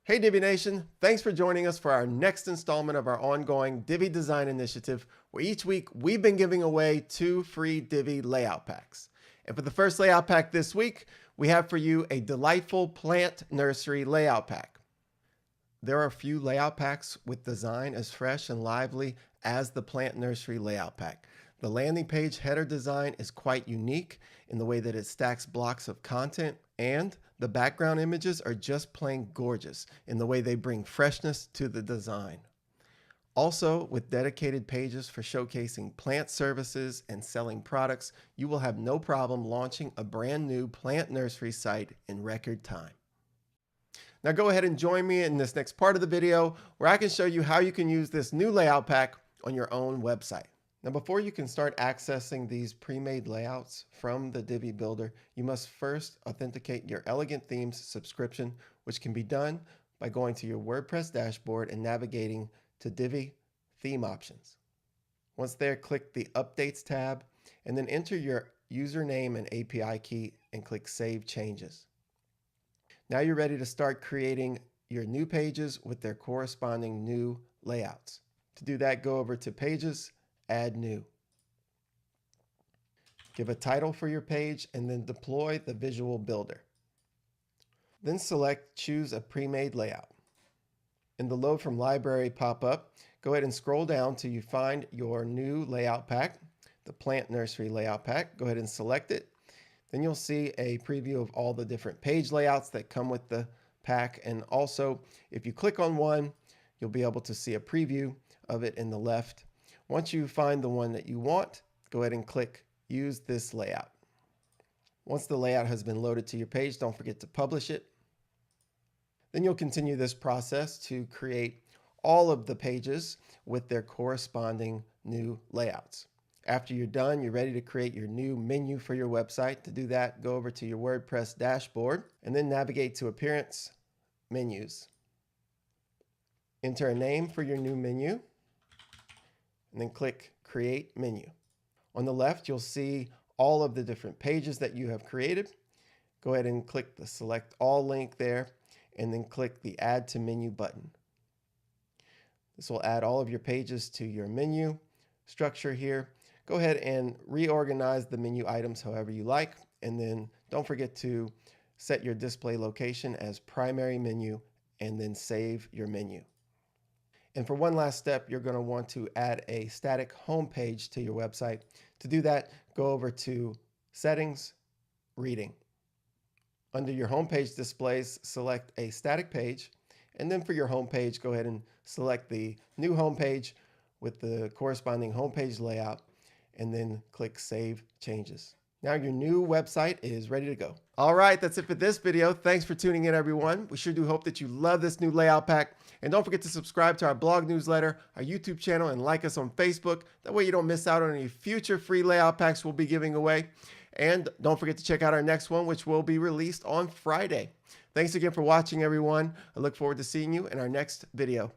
Hey Divi Nation, thanks for joining us for our next installment of our ongoing Divi Design Initiative, where each week we've been giving away 2 free Divi Layout Packs. And for the first Layout Pack this week, we have for you a delightful Plant Nursery Layout Pack. There are a few Layout Packs with design as fresh and lively as the Plant Nursery Layout Pack. The landing page header design is quite unique in the way that it stacks blocks of content, and the background images are just plain gorgeous in the way they bring freshness to the design. Also, with dedicated pages for showcasing plant services and selling products, you will have no problem launching a brand new plant nursery site in record time. Now go ahead and join me in this next part of the video where I can show you how you can use this new layout pack on your own website. Now, before you can start accessing these pre-made layouts from the Divi Builder, you must first authenticate your Elegant Themes subscription, which can be done by going to your WordPress dashboard and navigating to Divi Theme Options. Once there, click the Updates tab and then enter your username and API key and click Save Changes. Now you're ready to start creating your new pages with their corresponding new layouts. To do that, go over to Pages, Add New. Give a title for your page and then deploy the Visual Builder. Then select Choose a Pre-Made Layout. In the Load from Library pop-up, go ahead and scroll down till you find your new layout pack, the Plant Nursery Layout Pack. Go ahead and select it. Then you'll see a preview of all the different page layouts that come with the pack, and also if you click on one, you'll be able to see a preview of it in the left. Once you find the one that you want, go ahead and click Use this layout. Once the layout has been loaded to your page, don't forget to publish it. Then you'll continue this process to create all of the pages with their corresponding new layouts. After you're done, you're ready to create your new menu for your website. To do that, go over to your WordPress dashboard and then navigate to Appearance, Menus. Enter a name for your new menu and then click Create Menu. On the left, you'll see all of the different pages that you have created. Go ahead and click the Select All link there and then click the Add to Menu button. This will add all of your pages to your menu structure here. Go ahead and reorganize the menu items however you like, and then don't forget to set your display location as primary menu and then save your menu. And for one last step, you're going to want to add a static home page to your website. To do that, go over to Settings, Reading. Under your homepage displays, select a static page, and then for your homepage, go ahead and select the new homepage with the corresponding homepage layout, and then click Save Changes. Now your new website is ready to go. All right, that's it for this video. Thanks for tuning in, everyone. We sure do hope that you love this new layout pack. And don't forget to subscribe to our blog newsletter, our YouTube channel, and like us on Facebook. That way you don't miss out on any future free layout packs we'll be giving away. And don't forget to check out our next one, which will be released on Friday. Thanks again for watching, everyone. I look forward to seeing you in our next video.